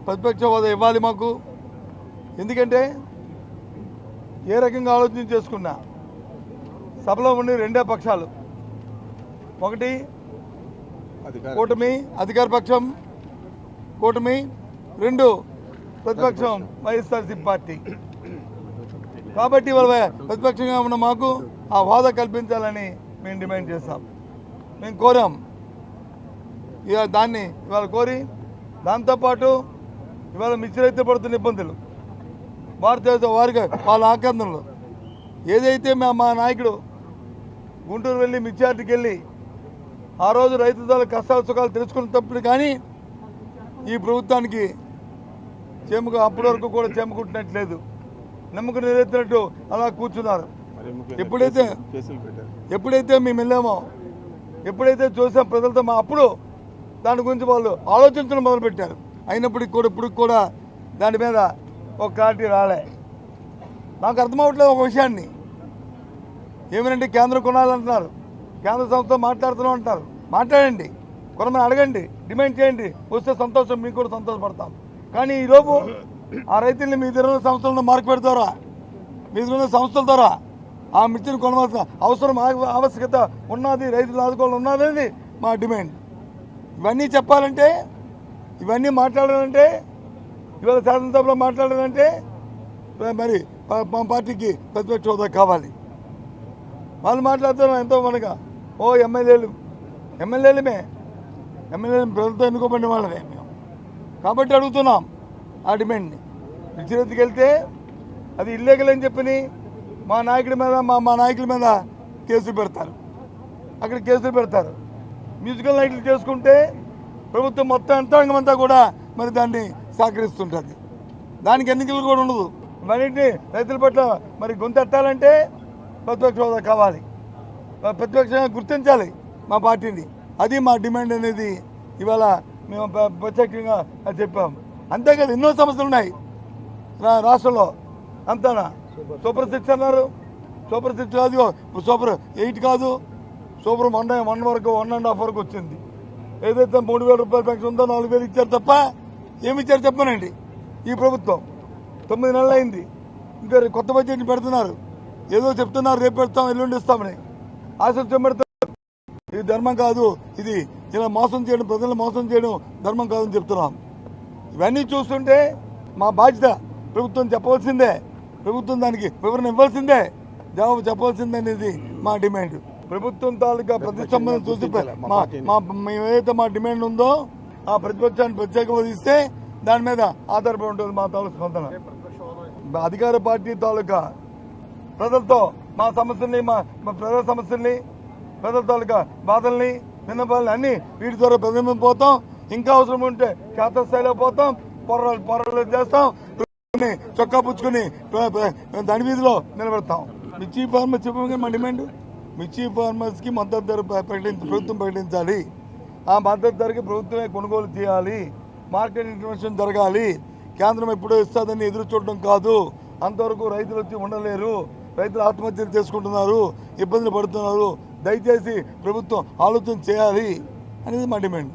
ప్రతిపక్ష హోదా ఇవ్వాలి మాకు. ఎందుకంటే ఏ రకంగా ఆలోచన చేసుకున్నా సభలో ఉండి రెండే పక్షాలు, ఒకటి కూటమి అధికార పక్షం కూటమి, రెండు ప్రతిపక్షం వైఎస్ఆర్సీపీ పార్టీ. కాబట్టి ఇవాళ ప్రతిపక్షంగా ఉన్న మాకు ఆ హోదా కల్పించాలని మేము డిమాండ్ చేస్తాం, మేము కోరాం. ఇవాళ దాన్ని ఇవాళ కోరి దాంతోపాటు ఇవాళ మిర్చిరైతే పడుతున్న ఇబ్బందులు భారతదేశం వారికి వాళ్ళ ఆక్రందనలు ఏదైతే మా నాయకుడు గుంటూరు వెళ్ళి మిర్చియార్టీకి వెళ్ళి ఆ రోజు రైతుల కష్టాల సుఖాలు తెలుసుకున్నప్పుడు కానీ ఈ ప్రభుత్వానికి చేముకు అప్పటి వరకు కూడా చేముకుంటున్నట్లేదు, నమ్మకం నెరవేర్చినట్టు అలా కూర్చున్నారు. ఎప్పుడైతే మేము వెళ్ళామో, ఎప్పుడైతే చూసాం ప్రజలతో అప్పుడు దాని గురించి వాళ్ళు ఆలోచించడం మొదలుపెట్టారు. అయినప్పటికి కూడా ఇప్పుడు కూడా దాని మీద ఒక క్లారిటీ రాలే. నాకు అర్థమవట్లేదు ఒక విషయాన్ని. ఏమనంటే కేంద్రం కొనాలంటున్నారు, కేంద్ర సంస్థ మాట్లాడుతున్నాం అంటారు. మాట్లాడండి, కొనమని అడగండి, డిమాండ్ చేయండి, వస్తే సంతోషం, మీకు కూడా సంతోషపడతాం. కానీ ఈలోపు ఆ రైతుల్ని మీ దగ్గర సంస్థలను మార్కెట్ ద్వారా, మీ దగ్గర సంస్థల ద్వారా ఆ మిర్చిని కొనవలసిన అవసరం ఆవశ్యకత ఉన్నది, రైతులు ఆదుకోవాలి ఉన్నది మా డిమాండ్. ఇవన్నీ చెప్పాలంటే, ఇవన్నీ మాట్లాడాలంటే, ఇవాళ శాసనసభలో మాట్లాడాలంటే మరి మా పార్టీకి ప్రతిపక్ష హోదా కావాలి. వాళ్ళు మాట్లాడుతున్నారు ఎంతో మనగా ఎమ్మెల్యేలమే ప్రజలతో ఎన్నుకోబడిన వాళ్ళమే మేము. కాబట్టి అడుగుతున్నాం ఆ డిమాండ్ని. విచిరెత్తికి వెళ్తే అది ఇల్లీగల్ అని చెప్పి మా నాయకుడి మీద మా నాయకుల మీద కేసులు పెడతారు, అక్కడ కేసులు పెడతారు. మ్యూజికల్ నైట్లు చేసుకుంటే ప్రభుత్వం మొత్తం యంత్రాంగం అంతా కూడా మరి దాన్ని సహకరిస్తుంటుంది. దానికి ఎన్నికలు కూడా ఉండదు. ఇవన్నింటినీ రైతుల పట్ల మరి గొంతెత్తాలంటే ప్రతిపక్ష హోదా కావాలి, ప్రతిపక్షంగా గుర్తించాలి మా పార్టీని. అది మా డిమాండ్ అనేది ఇవాళ మేము ప్రత్యేకంగా చెప్పాం. అంతేకాదు ఎన్నో సమస్యలు ఉన్నాయి రాష్ట్రంలో. అంతానా సూపర్ 6 అన్నారు, సూపర్ 6 కాదు, సూపర్ 8 కాదు, సూపర్ 1 వరకు 1.5 వరకు వచ్చింది. ఏదైతే 3,000 రూపాయల పెన్షన్ ఉందో 4,000 ఇచ్చారు తప్ప ఏమి ఇచ్చారు చెప్పనండి. ఈ ప్రభుత్వం 9 నెలలు అయింది, ఇంకా కొత్త బడ్జెట్ని పెడుతున్నారు. ఏదో చెప్తున్నారు రేపు పెడతాం ఎల్లుండి ఇస్తామని ఆశలు చెంబెడతారు. ఇది ధర్మం కాదు, ఇది ఇలా మోసం చేయడం, ప్రజలను మోసం చేయడం ధర్మం కాదని చెప్తున్నాం. ఇవన్నీ చూస్తుంటే మా బాధ్యత ప్రభుత్వం చెప్పవలసిందే, ప్రభుత్వం దానికి వివరణ ఇవ్వాల్సిందే, జవాబు చెప్పవలసిందే అనేది మా డిమాండ్. ప్రభుత్వం తాలూకా ప్రతిష్టంభన చూసి ఏదైతే మా డిమాండ్ ఉందో ఆ ప్రతిపక్షాన్ని ప్రత్యేకంగా ఇస్తే దాని మీద ఆధారపడి ఉంటుంది మా తాలూకా స్పందన. అధికార పార్టీ తాలూకా ప్రజలతో మా సమస్యల్ని, మా ప్రజల సమస్యల్ని, ప్రజల తాలూకా బాధల్ని, విన్నపాలని అన్ని వీటి ద్వారా ప్రజలు పోతాం. ఇంకా అవసరం ఉంటే క్షేత్రస్థాయిలో పోతాం, పోరాటాలు చేస్తాం, చొక్కా పుచ్చుకుని దాని వీధిలో నిలబెడతాం. మిర్చి ఫార్మర్స్ చెప్పగా మా డిమాండ్ మిర్చి ఫార్మర్స్కి మద్దతు ధర ప్రభుత్వం ప్రకటించాలి. ఆ మద్దతు ధరకి ప్రభుత్వమే కొనుగోలు చేయాలి, మార్కెట్ ఇంటర్వెన్షన్ జరగాలి. కేంద్రం ఎప్పుడో ఇస్తుందని ఎదురు చూడడం కాదు. అంతవరకు రైతులు వచ్చి ఉండలేరు, రైతులు ఆత్మహత్యలు చేసుకుంటున్నారు, ఇబ్బందులు పడుతున్నారు. దయచేసి ప్రభుత్వం ఆలోచన చేయాలి అనేది మా డిమాండ్.